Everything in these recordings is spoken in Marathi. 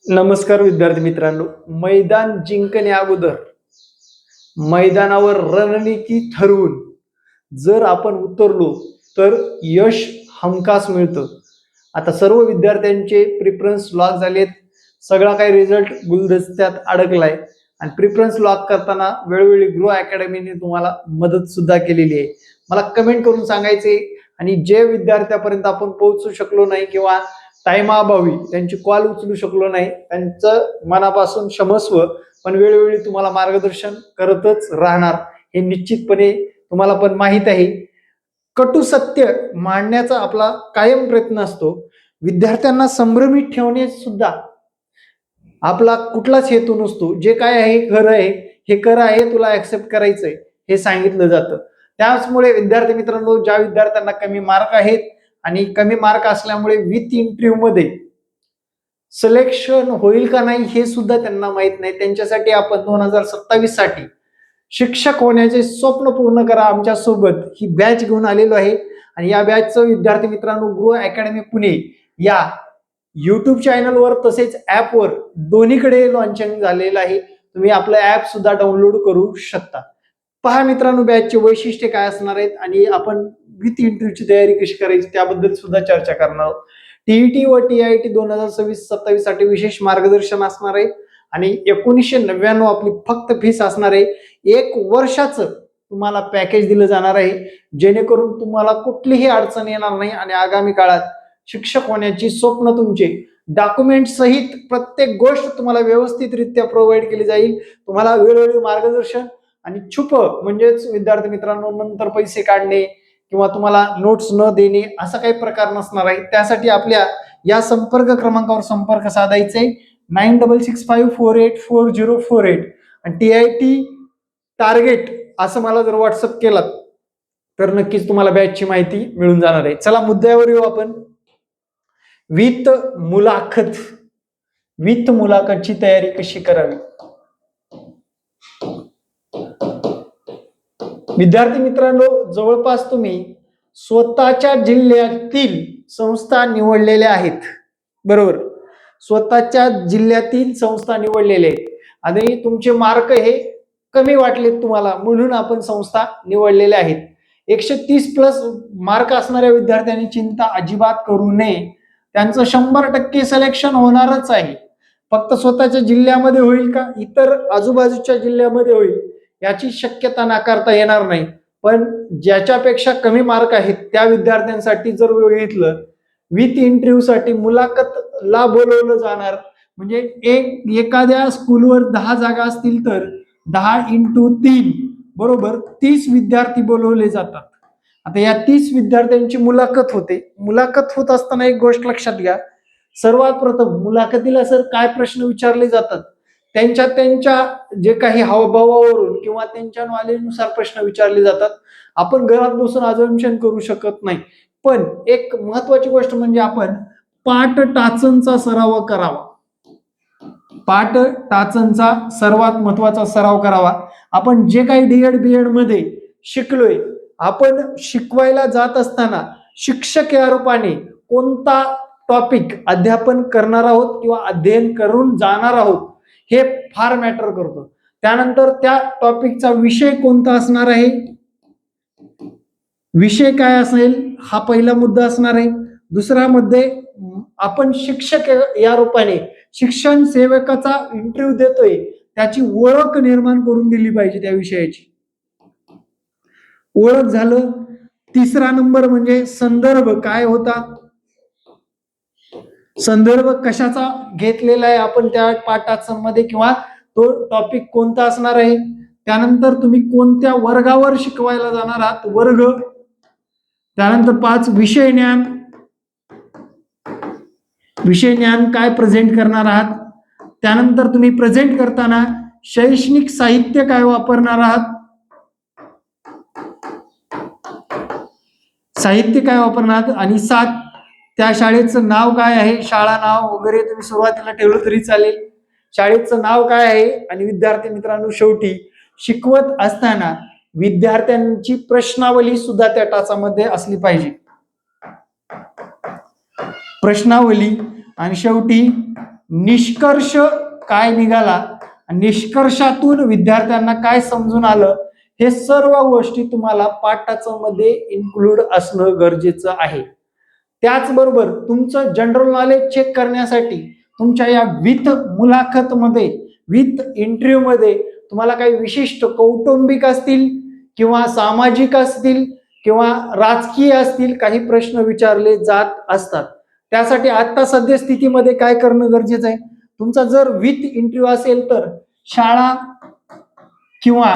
नमस्कार विद्यार्थी मित्रांनो. मैदान जिंकण्या अगोदर मैदानावर रणनीती ठरवून जर आपण उतरलो तर यश हमखास मिळतं. आता सर्व विद्यार्थ्यांचे प्रिफरन्स लॉक झालेत. सगळा काही रिझल्ट गुलदस्त्यात अडकलाय आणि प्रिफरन्स लॉक करताना वेळोवेळी ग्रो अकॅडमीने तुम्हाला मदत सुद्धा केलेली आहे. मला कमेंट करून सांगायचे आणि जे विद्यार्थ्यापर्यंत आपण पोहोचू शकलो नाही किंवा टाइमाअभावी त्यांची कॉल उचलू शकलो नाही त्यांचं मनापासून क्षमस्व, पण वेळोवेळी तुम्हाला मार्गदर्शन करतच राहणार हे निश्चितपणे तुम्हाला पण माहित आहे. कटू सत्य मांडण्याचा आपला कायम प्रयत्न असतो. विद्यार्थ्यांना संभ्रमित ठेवणे सुद्धा आपला कुठलाच हेतू नसतो. जे काय आहे खरं आहे, हे खरं आहे, तुला ऍक्सेप्ट करायचंय हे सांगितलं जातं. त्याचमुळे विद्यार्थी मित्रांनो, ज्या विद्यार्थ्यांना कमी मार्क आहेत आणि कमी मार्क असल्यामुळे विथ इंटरव्ह्यू मध्ये सिलेक्शन होईल का नाही हे सुद्धा त्यांना माहित नाही, त्यांच्यासाठी आपण 2027 साठी शिक्षक होण्याचे स्वप्न पूर्ण करा आमच्या सोबत ही बॅच घेऊन आलेलो आहे. आणि या बॅचचं विद्यार्थी मित्रांनो ग्रो अकॅडमी पुणे या युट्यूब चॅनलवर तसेच ऍपवर दोन्हीकडे लॉन्चिंग झालेलं आहे. तुम्ही आपलं ऍप सुद्धा डाउनलोड करू शकता. पहा मित्रांनो, बॅचचे वैशिष्ट्य काय असणार आहेत आणि आपण विथ इंटरव्ह्यूची तयारी कशी करायची त्याबद्दल सुद्धा चर्चा करणार आहोत. टीईटी व टीआयटी 2026-27 साठी विशेष मार्गदर्शन असणार आहे आणि 1999 आपली फक्त फीस असणार आहे. 1 वर्षाचं तुम्हाला पॅकेज दिलं जाणार आहे, जेणेकरून तुम्हाला कुठलीही अडचण येणार नाही आणि आगामी काळात शिक्षक होण्याची स्वप्न तुमचे डॉक्युमेंट सहित प्रत्येक गोष्ट तुम्हाला व्यवस्थितरित्या प्रोव्हाइड केली जाईल. तुम्हाला वेळोवेळी मार्गदर्शन आणि छुप म्हणजेच विद्यार्थी मित्रांनो नंतर पैसे काढणे किंवा तुम्हाला नोट्स न देणे असा काही प्रकार नसणार आहे. त्यासाठी आपल्या या संपर्क क्रमांकावर संपर्क साधायचे 9665484048 आणि टीआयटी टार्गेट असं मला जर व्हॉट्सअप केलात तर नक्कीच तुम्हाला बॅचची माहिती मिळून जाणार आहे. चला मुद्द्यावर येऊ आपण. विथ मुलाखतची तयारी कशी करावी. विद्यार्थी मित्रांनो, जवळपास तुम्ही स्वतःच्या जिल्ह्यातील संस्था निवडलेल्या आहेत, बरोबर. स्वतःच्या जिल्ह्यातील संस्था निवडलेले आहेत आणि तुमचे मार्क हे कमी वाटलेत तुम्हाला म्हणून आपण संस्था निवडलेल्या आहेत. 130+ मार्क असणाऱ्या विद्यार्थ्यांनी चिंता अजिबात करू नये. त्यांचं 100% सिलेक्शन होणारच आहे. फक्त स्वतःच्या जिल्ह्यामध्ये होईल का इतर आजूबाजूच्या जिल्ह्यामध्ये होईल याची शक्यता नाकारता येणार नाही. पण ज्याच्यापेक्षा कमी मार्क आहेत त्या विद्यार्थ्यांसाठी जर बघितलं विथ इंटरव्ह्यू साठी मुलाखतला बोलवलं जाणार. म्हणजे एखाद्या स्कूलवर 10 जागा असतील तर 10x3 बरोबर 30 विद्यार्थी बोलवले जातात. आता या 30 विद्यार्थ्यांची मुलाखत होते. मुलाखत होत असताना एक गोष्ट लक्षात घ्या. सर्वात प्रथम मुलाखतीला सर काय प्रश्न विचारले जातात त्यांच्या जे काही हावभावावरून किंवा त्यांच्या नॉलेजनुसार प्रश्न विचारले जातात. आपण घरात बसून अझम्पशन करू शकत नाही. पण एक महत्वाची गोष्ट म्हणजे आपण पाठ टाचणचा सराव करावा. पाठ टाचणचा सर्वात महत्वाचा सराव करावा. आपण जे काही डीएड बीएड मध्ये शिकलोय, आपण शिकवायला जात असताना शिक्षक या रूपाने कोणता टॉपिक अध्यापन करणार आहोत किंवा अध्ययन करून जाणार आहोत हे फार मॅटर करतो. त्यानंतर त्या टॉपिकचा विषय कोणता असणार आहे, विषय काय असेल हा पहिला मुद्दा असणार आहे. दुसरा मध्ये आपण शिक्षक या रूपाने शिक्षण सेवकाचा इंटरव्ह्यू देतोय त्याची ओळख निर्माण करून दिली पाहिजे. त्या विषयाची ओळख झालं. तिसरा नंबर म्हणजे संदर्भ काय होता, संदर्भ कशाचा घेतलेला आहे आपण त्या पाठामध्ये किंवा तो टॉपिक कोणता असणार आहे. त्यानंतर तुम्ही कोणत्या वर्गावर शिकवायला जाणार आहात, वर्ग. त्यानंतर 5 विषय ज्ञान, विषय ज्ञान काय प्रेझेंट करणार आहात. त्यानंतर तुम्ही प्रेझेंट करताना शैक्षणिक साहित्य काय वापरणार आहात, साहित्य काय वापरणार आहात. आणि 7 त्या शाळेचं नाव काय आहे, शाळा नाव वगैरे तुम्ही सुरुवातीला ठेवलं तरी चालेल. शाळेचं नाव काय आहे. आणि विद्यार्थी मित्रांनो शेवटी शिकवत असताना विद्यार्थ्यांची प्रश्नावली सुद्धा त्या टाचामध्ये असली पाहिजे. प्रश्नावली आणि शेवटी निष्कर्ष काय निघाला, निष्कर्षातून विद्यार्थ्यांना काय समजून आलं, हे सर्व गोष्टी तुम्हाला पाठाचं मध्ये इन्क्लूड असणं गरजेचं आहे. त्याचबरोबर तुमचं जनरल नॉलेज चेक करण्यासाठी तुमच्या या विथ मुलाखत मध्ये, विथ इंटरव्ह्यू मध्ये तुम्हाला काही विशिष्ट कौटुंबिक असतील किंवा सामाजिक असतील किंवा राजकीय असतील काही प्रश्न विचारले जात असतात. त्यासाठी आता सद्यस्थितीमध्ये काय करणं गरजेचं आहे, तुमचा जर विथ इंटरव्ह्यू असेल तर शाळा किंवा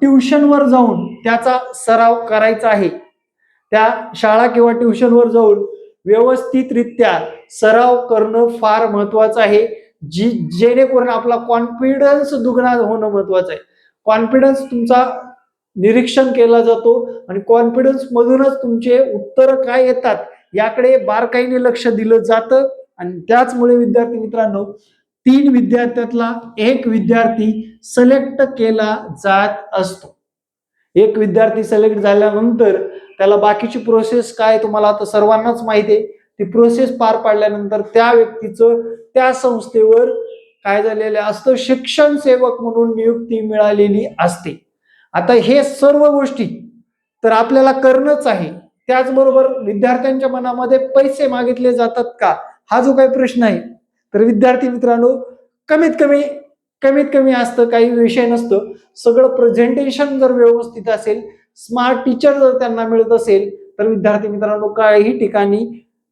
ट्युशनवर जाऊन त्याचा सराव करायचा आहे. त्या शाळा किंवा ट्युशनवर जाऊन व्यवस्थितरित्या सराव करणं फार महत्वाचं आहे, जेणेकरून आपला कॉन्फिडन्स दुगणा होणं महत्वाचं आहे. कॉन्फिडन्स तुमचा निरीक्षण केला जातो आणि कॉन्फिडन्स मधूनच तुमचे उत्तर काय येतात याकडे बारकाईने लक्ष दिलं जातं. आणि त्याचमुळे विद्यार्थी मित्रांनो, 3 विद्यार्थ्यातला 1 विद्यार्थी सिलेक्ट केला जात असतो. 1 विद्यार्थी सिलेक्ट झाल्यानंतर त्याला बाकीची प्रोसेस काय तुम्हाला आता सर्वांनाच माहिती आहे. ती प्रोसेस पार पाडल्यानंतर त्या व्यक्तीचं त्या संस्थेवर काय झालेलं असतं, शिक्षण सेवक म्हणून नियुक्ती मिळालेली असते. आता हे सर्व गोष्टी तर आपल्याला करणंच आहे. त्याचबरोबर विद्यार्थ्यांच्या मनामध्ये पैसे मागितले जातात का, हा जो काही प्रश्न आहे, तर विद्यार्थी मित्रांनो कमीत कमी असतं, काही विषय नसतं. सगळं प्रेझेंटेशन जर व्यवस्थित असेल, स्मार्ट टीचर जर त्यांना मिळत असेल, तर विद्यार्थी मित्रांनो काही ठिकाणी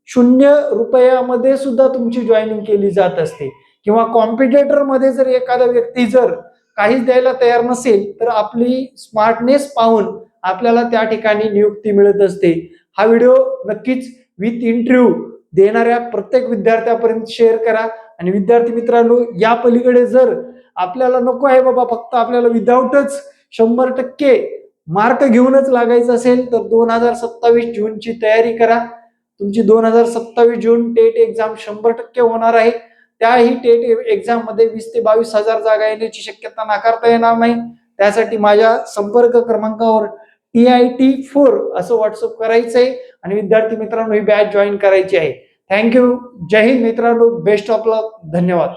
0 रुपयामध्ये सुद्धा तुमची जॉईनिंग केली जात असते. किंवा कॉम्पिटिटर मध्ये जर एखादा व्यक्ती जर काहीच द्यायला तयार नसेल तर आपली स्मार्टनेस पाहून आपल्याला त्या ठिकाणी नियुक्ती मिळत असते. हा व्हिडिओ नक्कीच विथ इंटरव्ह्यू देणाऱ्या प्रत्येक विद्यार्थ्यापर्यंत शेअर करा. आणि विद्यार्थी मित्रांनो, या पलीकडे जर आपल्याला नको आहे बाबा फक्त आपल्याला विदाऊटच 100% मार्क घेऊनच लागायचं असेल तर 2027 जूनची तयारी करा. तुमची 2027 जून टेट एक्झाम 100% होणार आहे. त्याही टेट एक्झाम मध्ये 20 ते 22,000 जागा येण्याची शक्यता नाकारता येणार नाही. त्यासाठी माझ्या संपर्क क्रमांकावर TIT4 असं व्हॉट्सअप करायचंय आणि विद्यार्थी मित्रांनो ही बॅच जॉईन करायची आहे. थँक्यू. जय हिंद मित्रांनो. बेस्ट ऑफ लक. धन्यवाद.